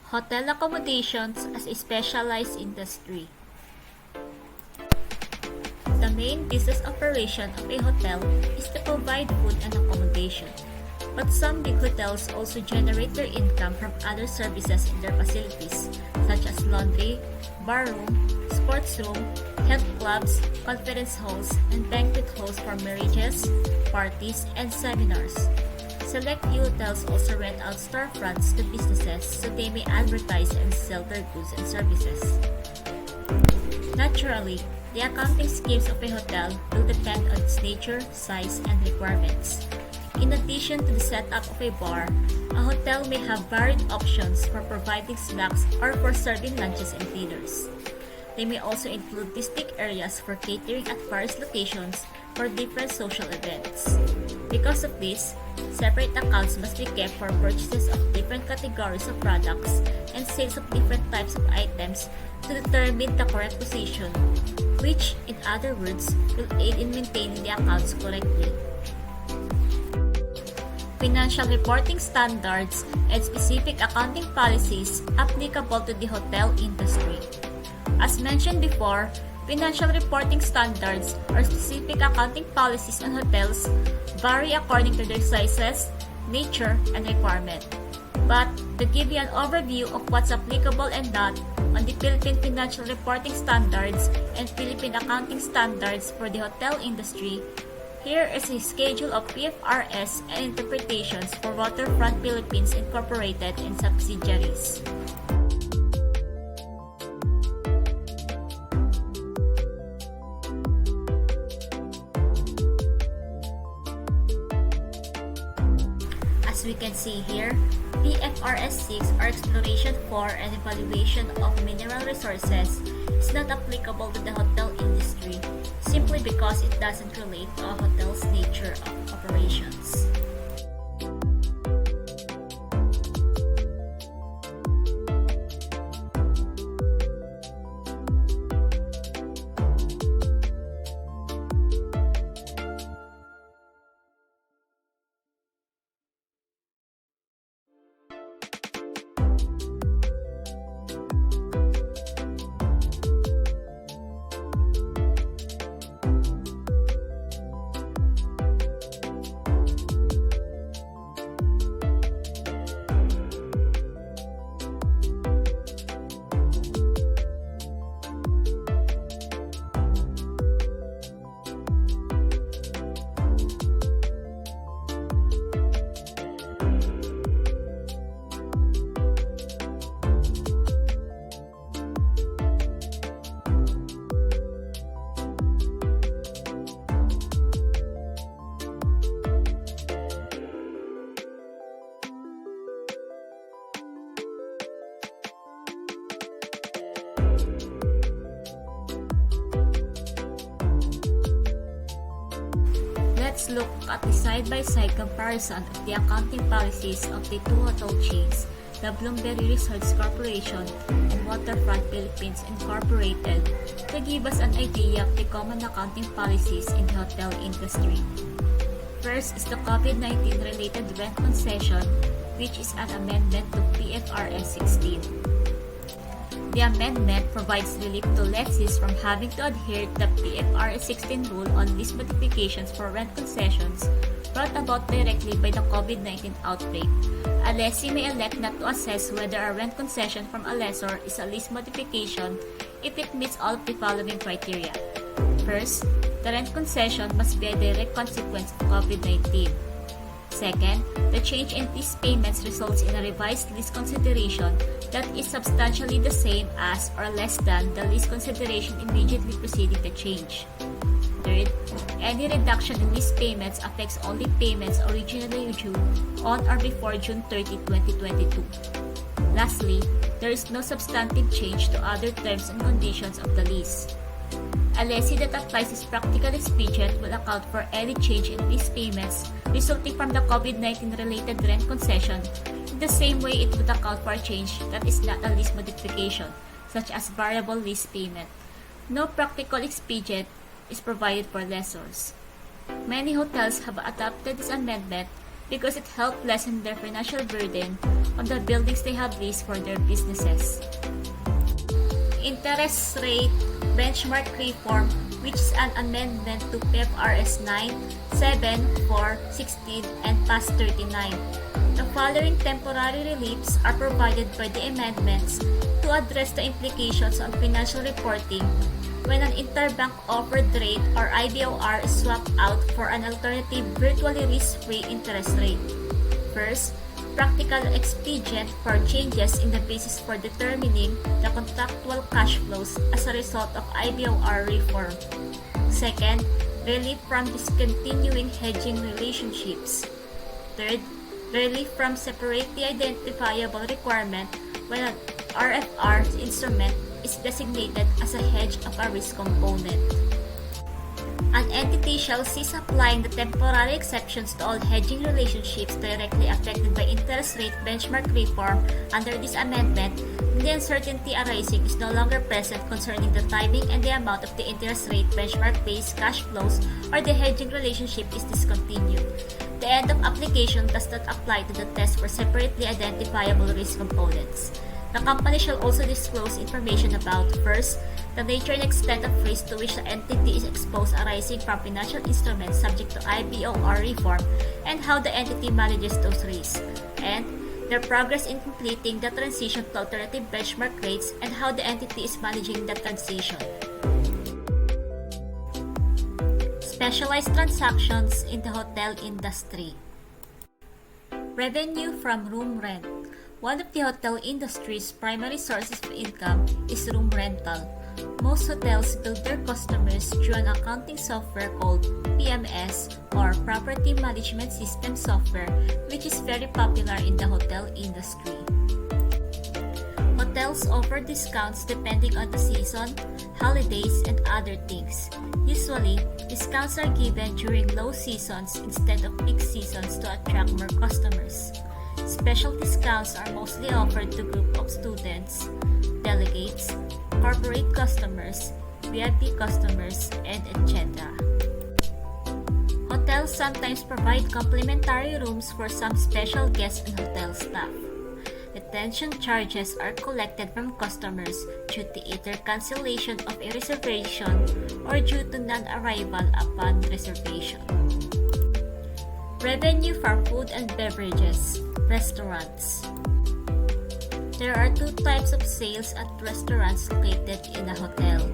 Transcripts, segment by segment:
Hotel accommodations as a specialized industry. The main business operation of a hotel is to provide food and accommodation. But some big hotels also generate their income from other services in their facilities, such as laundry, bar room, sports room, health clubs, conference halls, and banquet halls for marriages, parties, and seminars. Select few hotels also rent out storefronts to businesses so they may advertise and sell their goods and services. Naturally, the accounting schemes of a hotel will depend on its nature, size, and requirements. In addition to the setup of a bar, a hotel may have varied options for providing snacks or for serving lunches and dinners. They may also include distinct areas for catering at various locations for different social events. Because of this, separate accounts must be kept for purchases of different categories of products and sales of different types of items to determine the correct position, which, in other words, will aid in maintaining the accounts correctly. Financial reporting standards and specific accounting policies applicable to the hotel industry. As mentioned before, financial reporting standards or specific accounting policies on hotels vary according to their sizes, nature, and requirement. But to give you an overview of what's applicable and not on the Philippine Financial Reporting Standards and Philippine Accounting Standards for the hotel industry, here is a schedule of PFRS and interpretations for Waterfront Philippines Incorporated and subsidiaries. As we can see here, PFRS 6 or Exploration for and Evaluation of Mineral Resources is not applicable to the hotel industry simply because it doesn't relate to a hotel's nature of operations. Let's look at the side-by-side comparison of the accounting policies of the two hotel chains, the Bloomberry Resorts Corporation and Waterfront Philippines Incorporated, to give us an idea of the common accounting policies in the hotel industry. First is the COVID-19 related rent concession, which is an amendment to PFRS 16. The amendment provides relief to lessees from having to adhere to the PFRS 16 rule on lease modifications for rent concessions brought about directly by the COVID-19 outbreak. A lessee may elect not to assess whether a rent concession from a lessor is a lease modification if it meets all of the following criteria. First, the rent concession must be a direct consequence of COVID-19. Second, the change in lease payments results in a revised lease consideration that is substantially the same as or less than the lease consideration immediately preceding the change. Third, any reduction in lease payments affects only payments originally due on or before June 30, 2022. Lastly, there is no substantive change to other terms and conditions of the lease. A lessee that applies this practical expedient will account for any change in lease payments resulting from the COVID-19 related rent concession in the same way it would account for a change that is not a lease modification, such as variable lease payment. No practical expedient is provided for lessors. Many hotels have adopted this amendment because it helped lessen their financial burden on the buildings they have leased for their businesses. Interest Rate Benchmark Reform, which is an amendment to PEPRS 9, 7, 4, 16, and PAS 39. The following temporary reliefs are provided by the amendments to address the implications on financial reporting when an interbank offered rate or IBOR is swapped out for an alternative virtually risk-free interest rate. First, practical expedient for changes in the basis for determining the contractual cash flows as a result of IBOR reform. Second, relief from discontinuing hedging relationships. Third, relief from separately identifiable requirement when an RFR instrument is designated as a hedge of a risk component. An entity shall cease applying the temporary exceptions to all hedging relationships directly affected by interest rate benchmark reform under this amendment when the uncertainty arising is no longer present concerning the timing and the amount of the interest rate benchmark-based cash flows or the hedging relationship is discontinued. The end of application does not apply to the test for separately identifiable risk components. The company shall also disclose information about, first, the nature and extent of risk to which the entity is exposed arising from financial instruments subject to IBOR reform and how the entity manages those risks, and their progress in completing the transition to alternative benchmark rates and how the entity is managing the transition. Specialized transactions in the hotel industry. Revenue from room rent. One of the hotel industry's primary sources of income is room rental. Most hotels bill their customers through an accounting software called PMS or Property Management System software, which is very popular in the hotel industry. Hotels offer discounts depending on the season, holidays, and other things. Usually, discounts are given during low seasons instead of peak seasons to attract more customers. Special discounts are mostly offered to group of students, delegates, corporate customers, VIP customers, and etc. Hotels sometimes provide complimentary rooms for some special guests and hotel staff. Detention charges are collected from customers due to either cancellation of a reservation or due to non-arrival upon reservation. Revenue from food and beverages. Restaurants. There are two types of sales at restaurants located in a hotel: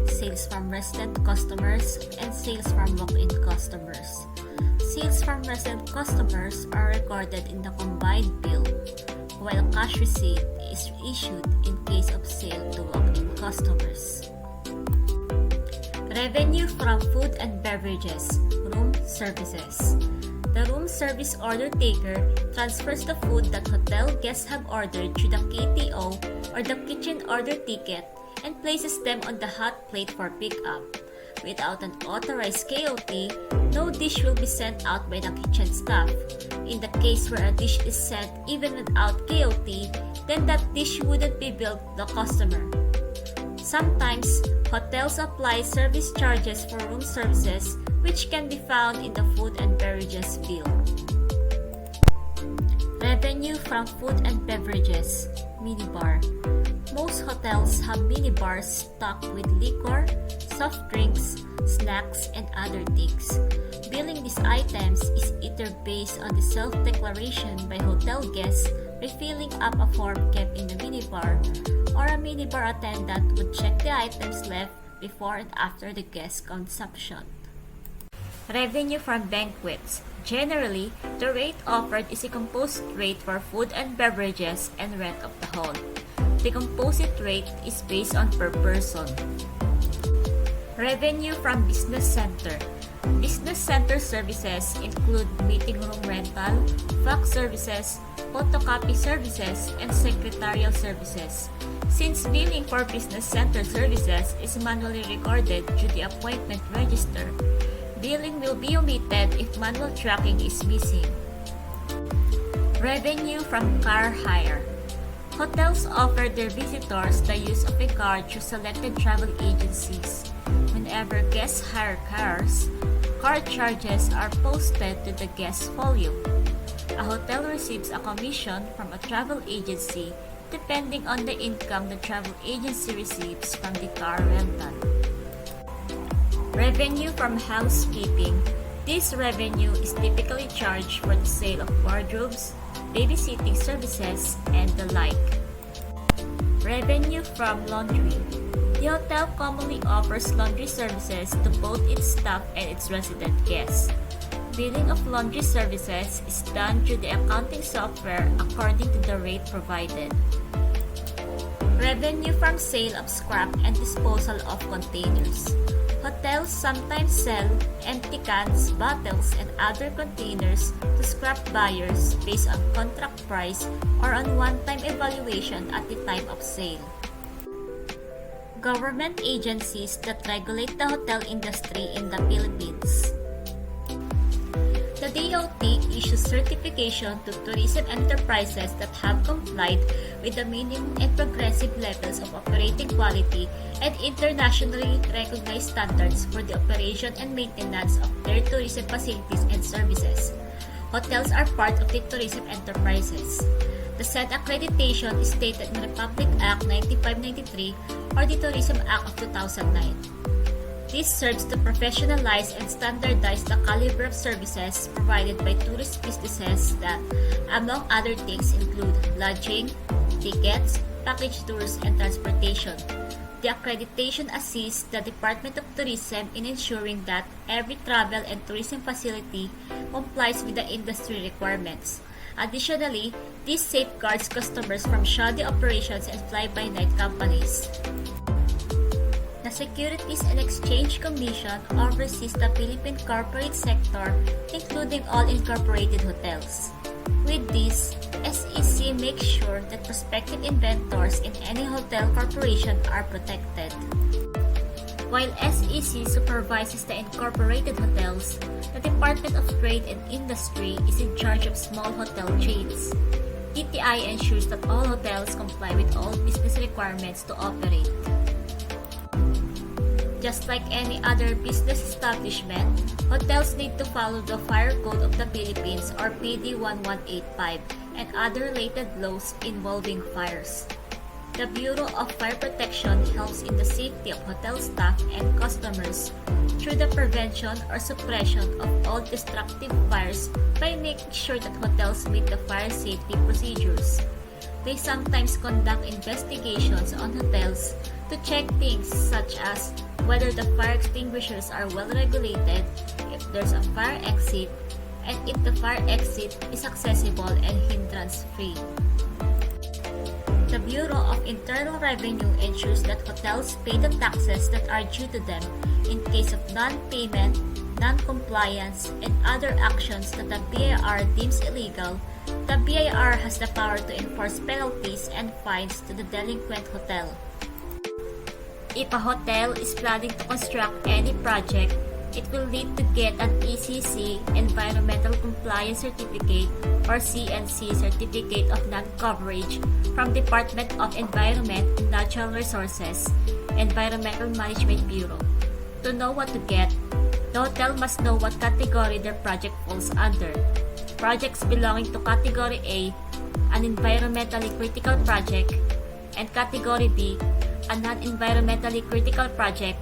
sales from resident customers and sales from walk-in customers. Sales from resident customers are recorded in the combined bill, while cash receipt is issued in case of sale to walk-in customers. Revenue from food and beverages. Room services. The room service order taker transfers the food that hotel guests have ordered through the KTO or the kitchen order ticket and places them on the hot plate for pickup. Without an authorized KOT, no dish will be sent out by the kitchen staff. In the case where a dish is sent even without KOT, then that dish wouldn't be billed to the customer. Sometimes, hotels apply service charges for room services, which can be found in the food and beverages bill. Revenue from food and beverages. Minibar. Most hotels have minibars stocked with liquor, soft drinks, snacks, and other things. Billing these items is either based on the self-declaration by hotel guests by filling up a form kept in the minibar, or a minibar attendant would check the items left before and after the guest's consumption. Revenue from banquets. Generally, the rate offered is a composite rate for food and beverages and rent of the hall. The composite rate is based on per person. Revenue from business center. Business center services include meeting room rental, fax services, photocopy services, and secretarial services. Since billing for business center services is manually recorded through the appointment register, billing will be omitted if manual tracking is missing. Revenue from car hire. Hotels offer their visitors the use of a car through selected travel agencies. Whenever guests hire cars, car charges are posted to the guest folio. A hotel receives a commission from a travel agency depending on the income the travel agency receives from the car rental. Revenue from housekeeping. This revenue is typically charged for the sale of wardrobes, babysitting services, and the like. Revenue from laundry. The hotel commonly offers laundry services to both its staff and its resident guests. Billing of laundry services is done through the accounting software according to the rate provided. Revenue from sale of scrap and disposal of containers. Hotels sometimes sell empty cans, bottles, and other containers to scrap buyers based on contract price or on one-time evaluation at the time of sale. Government agencies that regulate the hotel industry in the Philippines. The DOT issues certification to tourism enterprises that have complied with the minimum and progressive levels of operating quality and internationally recognized standards for the operation and maintenance of their tourism facilities and services. Hotels are part of the tourism enterprises. The said accreditation is stated in Republic Act 9593 or the Tourism Act of 2009. This serves to professionalize and standardize the caliber of services provided by tourist businesses that, among other things, include lodging, tickets, package tours, and transportation. The accreditation assists the Department of Tourism in ensuring that every travel and tourism facility complies with the industry requirements. Additionally, this safeguards customers from shoddy operations and fly-by-night companies. The Securities and Exchange Commission oversees the Philippine corporate sector, including all incorporated hotels. With this, SEC makes sure that prospective inventors in any hotel corporation are protected. While SEC supervises the incorporated hotels, the Department of Trade and Industry is in charge of small hotel chains. DTI ensures that all hotels comply with all business requirements to operate. Just like any other business establishment, hotels need to follow the Fire Code of the Philippines or PD 1185 and other related laws involving fires. The Bureau of Fire Protection helps in the safety of hotel staff and customers through the prevention or suppression of all destructive fires by making sure that hotels meet the fire safety procedures. They sometimes conduct investigations on hotels to check things such as whether the fire extinguishers are well regulated, if there's a fire exit, and if the fire exit is accessible and hindrance-free. The Bureau of Internal Revenue ensures that hotels pay the taxes that are due to them in case of non-payment, non-compliance, and other actions that the BIR deems illegal. The BIR has the power to enforce penalties and fines to the delinquent hotel. If a hotel is planning to construct any project, it will need to get an ECC Environmental Compliance Certificate or CNC Certificate of Non-Coverage from Department of Environment and Natural Resources, Environmental Management Bureau. To know what to get, the hotel must know what category their project falls under. Projects belonging to Category A, an environmentally critical project, and Category B, a non-environmentally critical project,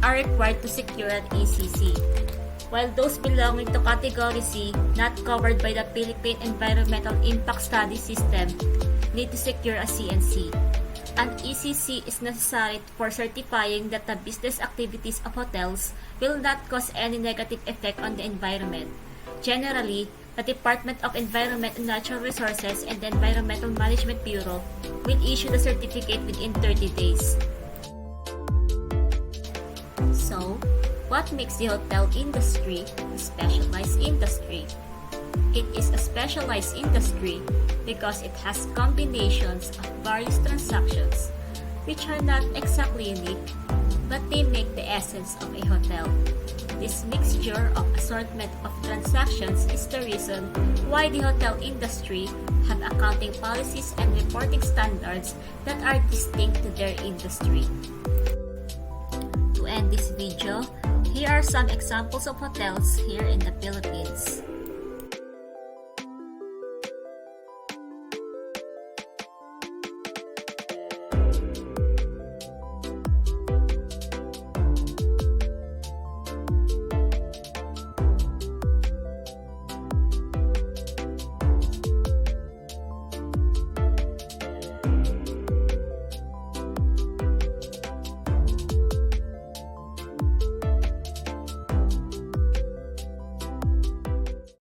are required to secure an ECC, while those belonging to Category C, not covered by the Philippine Environmental Impact Study System, need to secure a CNC. An ECC is necessary for certifying that the business activities of hotels will not cause any negative effect on the environment. Generally, the Department of Environment and Natural Resources and the Environmental Management Bureau will issue the certificate within 30 days. So, what makes the hotel industry a specialized industry? It is a specialized industry because it has combinations of various transactions which are not exactly unique, but they make the essence of a hotel. This mixture of assortment of transactions is the reason why the hotel industry have accounting policies and reporting standards that are distinct to their industry. To end this video, here are some examples of hotels here in the Philippines.